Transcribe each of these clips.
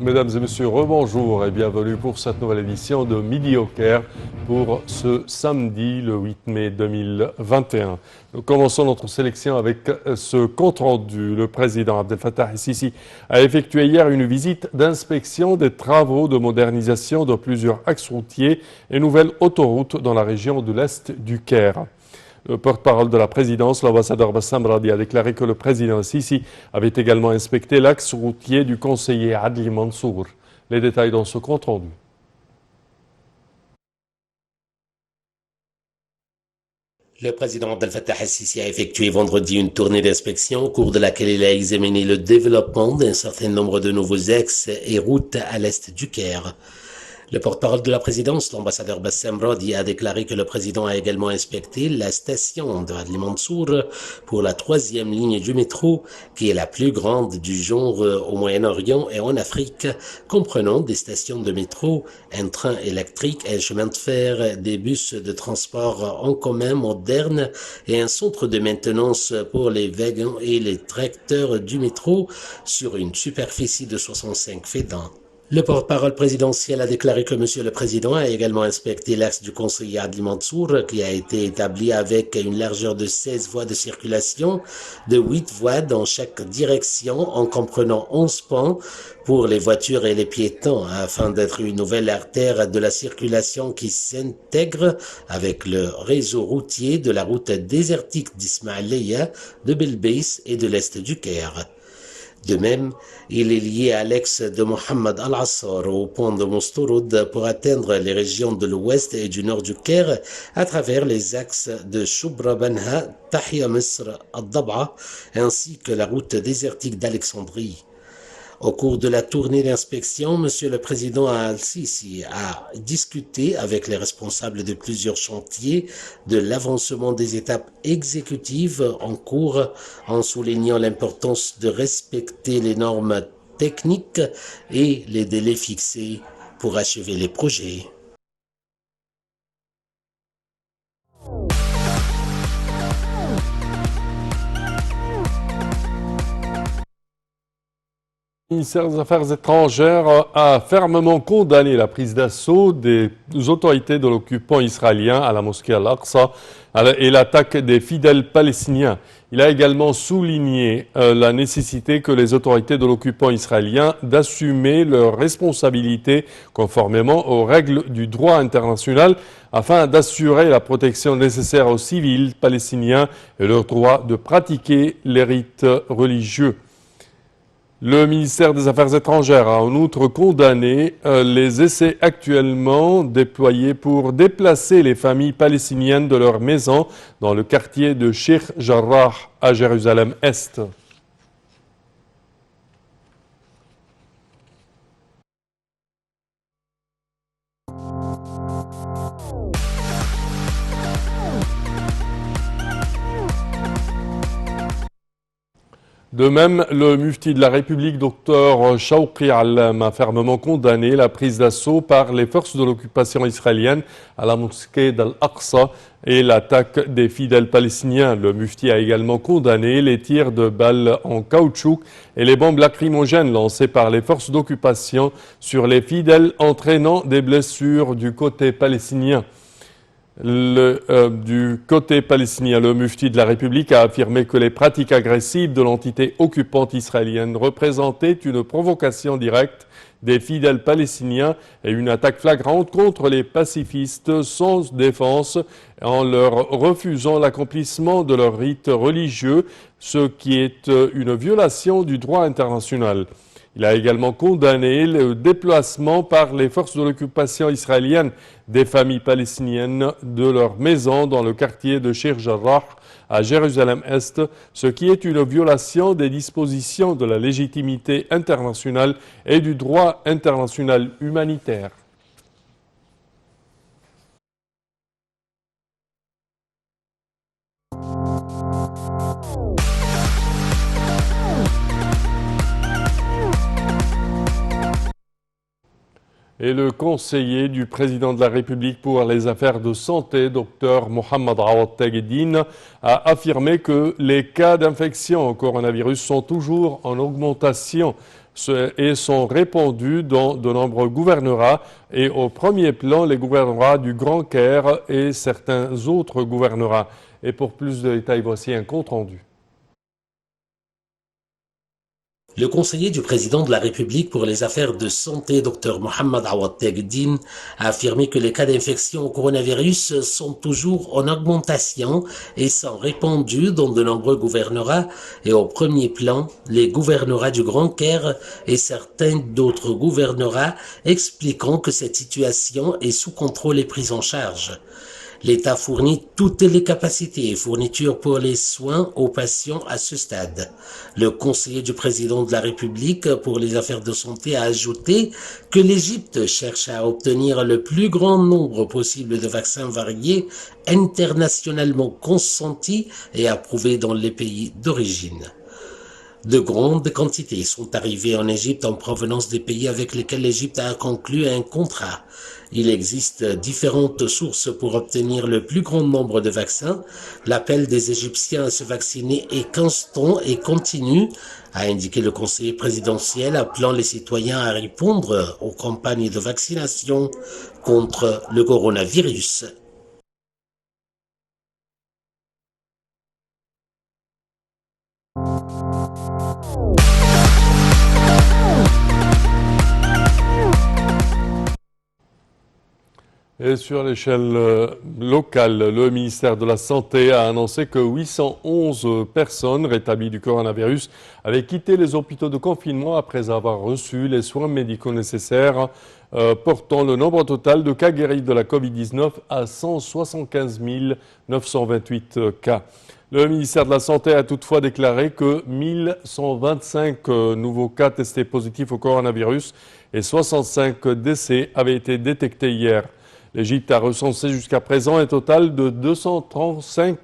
Mesdames et messieurs, rebonjour et bienvenue pour cette nouvelle édition de Midi au Caire pour ce samedi, le 8 mai 2021. Nous commençons notre sélection avec ce compte-rendu. Le président Abdel Fattah el-Sisi a effectué hier une visite d'inspection des travaux de modernisation de plusieurs axes routiers et nouvelles autoroutes dans la région de l'Est du Caire. Le porte-parole de la présidence, l'ambassadeur Bassam Radi, a déclaré que le président Sisi avait également inspecté l'axe routier du conseiller Adli Mansour. Les détails dans ce compte-rendu. Le président Abdel Fattah el-Sisi a effectué vendredi une tournée d'inspection au cours de laquelle il a examiné le développement d'un certain nombre de nouveaux axes et routes à l'est du Caire. Le porte-parole de la présidence, l'ambassadeur Bassam Radi, a déclaré que le président a également inspecté la station de Adli Mansour pour la 3e ligne du métro, qui est la plus grande du genre au Moyen-Orient et en Afrique, comprenant des stations de métro, un train électrique, un chemin de fer, des bus de transport en commun modernes et un centre de maintenance pour les wagons et les tracteurs du métro sur une superficie de 65 fédans. Le porte-parole présidentiel a déclaré que Monsieur le Président a également inspecté l'axe du conseiller Adli Mansour, qui a été établi avec une largeur de 16 voies de circulation, de 8 voies dans chaque direction, en comprenant 11 ponts pour les voitures et les piétons, afin d'être une nouvelle artère de la circulation qui s'intègre avec le réseau routier de la route désertique d'Ismaïlia, de Belbeis et de l'Est du Caire. De même, il est lié à l'axe de Mohammed Al-Assar au pont de Mostouroud pour atteindre les régions de l'ouest et du nord du Caire à travers les axes de Choubra Banha, Tahia Misr, Al-Dab'a ainsi que la route désertique d'Alexandrie. Au cours de la tournée d'inspection, Monsieur le Président Al-Sisi a discuté avec les responsables de plusieurs chantiers de l'avancement des étapes exécutives en cours, en soulignant l'importance de respecter les normes techniques et les délais fixés pour achever les projets. Le ministère des Affaires étrangères a fermement condamné la prise d'assaut des autorités de l'occupant israélien à la mosquée Al-Aqsa et l'attaque des fidèles palestiniens. Il a également souligné la nécessité que les autorités de l'occupant israélien d'assumer leurs responsabilités conformément aux règles du droit international afin d'assurer la protection nécessaire aux civils palestiniens et leur droit de pratiquer les rites religieux. Le ministère des Affaires étrangères a en outre condamné les essais actuellement déployés pour déplacer les familles palestiniennes de leurs maisons dans le quartier de Sheikh Jarrah à Jérusalem-Est. De même, le mufti de la République, Dr Shawqi Allam, a fermement condamné la prise d'assaut par les forces de l'occupation israélienne à la mosquée d'Al-Aqsa et l'attaque des fidèles palestiniens. Le mufti a également condamné les tirs de balles en caoutchouc et les bombes lacrymogènes lancées par les forces d'occupation sur les fidèles, entraînant des blessures du côté palestinien. Du côté palestinien, le mufti de la République a affirmé que les pratiques agressives de l'entité occupante israélienne représentaient une provocation directe des fidèles palestiniens et une attaque flagrante contre les pacifistes sans défense en leur refusant l'accomplissement de leurs rites religieux, ce qui est une violation du droit international. Il a également condamné le déplacement par les forces de l'occupation israélienne des familles palestiniennes de leurs maisons dans le quartier de Sheikh Jarrah à Jérusalem-Est, ce qui est une violation des dispositions de la légitimité internationale et du droit international humanitaire. Et le conseiller du président de la République pour les affaires de santé, Dr Mohamed Awad Tagheddine, a affirmé que les cas d'infection au coronavirus sont toujours en augmentation. et sont répandus dans de nombreux gouvernorats et au premier plan les gouvernorats du Grand Caire et certains autres gouvernorats. Et pour plus de détails, voici un compte rendu. Le conseiller du président de la République pour les affaires de santé, Dr Mohamed Awad Tegdin, a affirmé que les cas d'infection au coronavirus sont toujours en augmentation et sont répandus dans de nombreux gouvernorats et au premier plan, les gouvernorats du Grand Caire et certains d'autres gouvernorats, expliquant que cette situation est sous contrôle et prise en charge. L'État fournit toutes les capacités et fournitures pour les soins aux patients à ce stade. Le conseiller du président de la République pour les affaires de santé a ajouté que l'Égypte cherche à obtenir le plus grand nombre possible de vaccins variés internationalement consentis et approuvés dans les pays d'origine. De grandes quantités sont arrivées en Égypte en provenance des pays avec lesquels l'Égypte a conclu un contrat. Il existe différentes sources pour obtenir le plus grand nombre de vaccins. L'appel des Égyptiens à se vacciner est constant et continu, a indiqué le conseiller présidentiel, appelant les citoyens à répondre aux campagnes de vaccination contre le coronavirus. Et sur l'échelle locale, le ministère de la Santé a annoncé que 811 personnes rétablies du coronavirus avaient quitté les hôpitaux de confinement après avoir reçu les soins médicaux nécessaires, portant le nombre total de cas guéris de la COVID-19 à 175 928 cas. Le ministère de la Santé a toutefois déclaré que 1125 nouveaux cas testés positifs au coronavirus et 65 décès avaient été détectés hier. L'Égypte a recensé jusqu'à présent un total de 235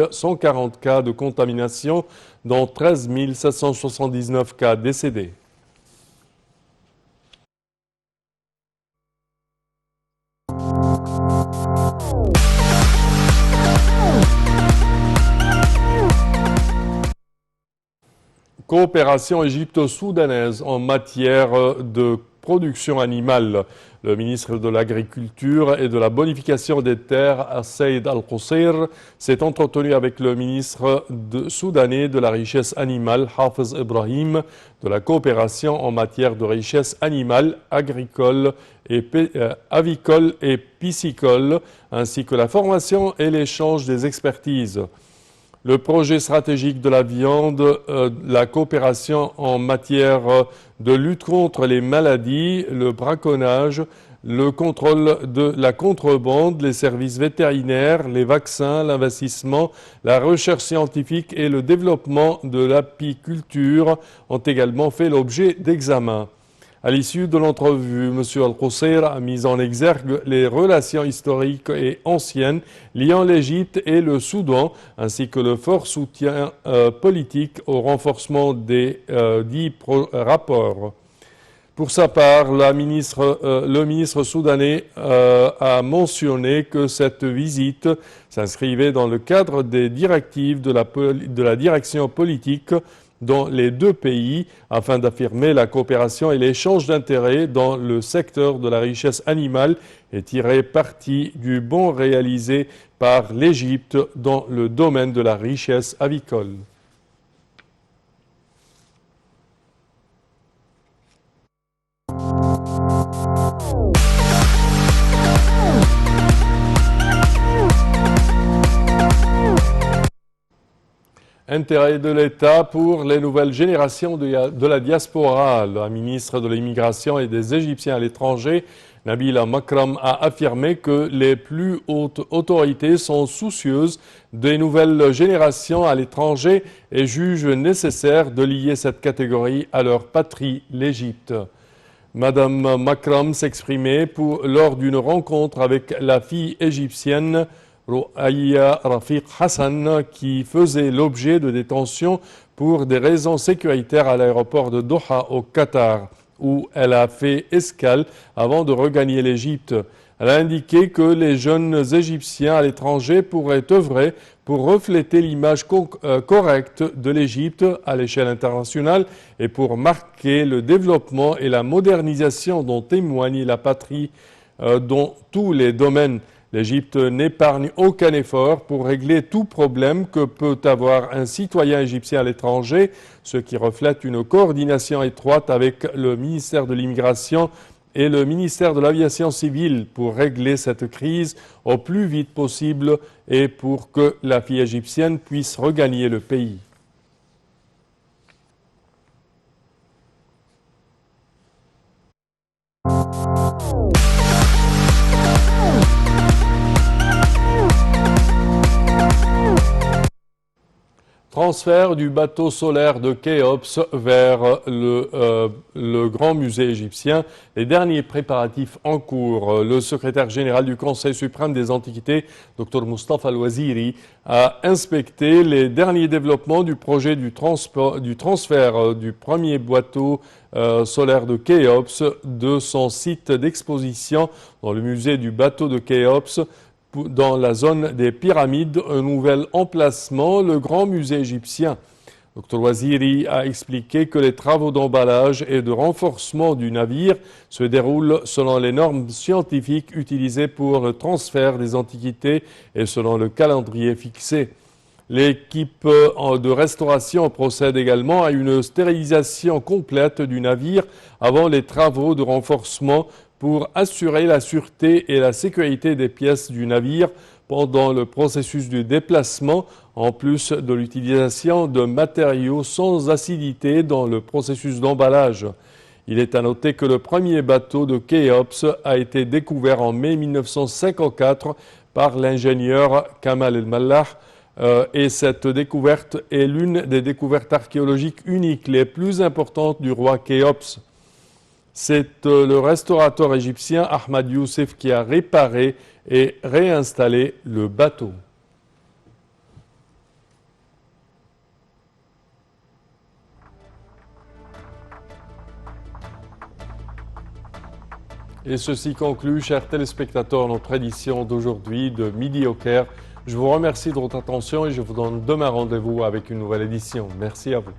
140 cas de contamination, dont 13 779 cas décédés. Coopération égypto-soudanaise en matière de production animale. Le ministre de l'Agriculture et de la Bonification des Terres, Saïd Al-Qusseir, s'est entretenu avec le ministre soudanais de la Richesse animale, Hafiz Ibrahim, de la coopération en matière de richesse animale, agricole et avicole et piscicole, ainsi que la formation et l'échange des expertises. Le projet stratégique de la viande, la coopération en matière de lutte contre les maladies, le braconnage, le contrôle de la contrebande, les services vétérinaires, les vaccins, l'investissement, la recherche scientifique et le développement de l'apiculture ont également fait l'objet d'examens. À l'issue de l'entrevue, M. Al-Qusseir a mis en exergue les relations historiques et anciennes liant l'Égypte et le Soudan, ainsi que le fort soutien politique au renforcement des dits rapports. Pour sa part, le ministre soudanais a mentionné que cette visite s'inscrivait dans le cadre des directives de la direction politique dans les deux pays afin d'affirmer la coopération et l'échange d'intérêts dans le secteur de la richesse animale et tirer parti du bond réalisé par l'Égypte dans le domaine de la richesse avicole. Intérêt de l'État pour les nouvelles générations de la diaspora. La ministre de l'Immigration et des Égyptiens à l'étranger, Nabila Makram, a affirmé que les plus hautes autorités sont soucieuses des nouvelles générations à l'étranger et jugent nécessaire de lier cette catégorie à leur patrie, l'Égypte. Madame Makram s'exprimait lors d'une rencontre avec la fille égyptienne Rouaya Rafiq Hassan, qui faisait l'objet de détention pour des raisons sécuritaires à l'aéroport de Doha au Qatar, où elle a fait escale avant de regagner l'Égypte. Elle a indiqué que les jeunes Égyptiens à l'étranger pourraient œuvrer pour refléter l'image correcte de l'Égypte à l'échelle internationale et pour marquer le développement et la modernisation dont témoigne la patrie dans tous les domaines. L'Égypte n'épargne aucun effort pour régler tout problème que peut avoir un citoyen égyptien à l'étranger, ce qui reflète une coordination étroite avec le ministère de l'Immigration et le ministère de l'Aviation civile pour régler cette crise au plus vite possible et pour que la fille égyptienne puisse regagner le pays. Transfert du bateau solaire de Khéops vers le Grand Musée égyptien. Les derniers préparatifs en cours. Le secrétaire général du Conseil suprême des Antiquités, Dr Mustafa Al-Waziri, a inspecté les derniers développements du projet du transfert du premier bateau solaire de Khéops de son site d'exposition dans le musée du bateau de Khéops dans la zone des pyramides, un nouvel emplacement, le Grand Musée égyptien. Dr Waziri a expliqué que les travaux d'emballage et de renforcement du navire se déroulent selon les normes scientifiques utilisées pour le transfert des antiquités et selon le calendrier fixé. L'équipe de restauration procède également à une stérilisation complète du navire avant les travaux de renforcement pour assurer la sûreté et la sécurité des pièces du navire pendant le processus de déplacement, en plus de l'utilisation de matériaux sans acidité dans le processus d'emballage. Il est à noter que le premier bateau de Khéops a été découvert en mai 1954 par l'ingénieur Kamal El-Mallah et cette découverte est l'une des découvertes archéologiques uniques les plus importantes du roi Khéops. C'est le restaurateur égyptien Ahmad Youssef qui a réparé et réinstallé le bateau. Et ceci conclut, chers téléspectateurs, notre édition d'aujourd'hui de Midi au Caire. Je vous remercie de votre attention et je vous donne demain rendez-vous avec une nouvelle édition. Merci à vous.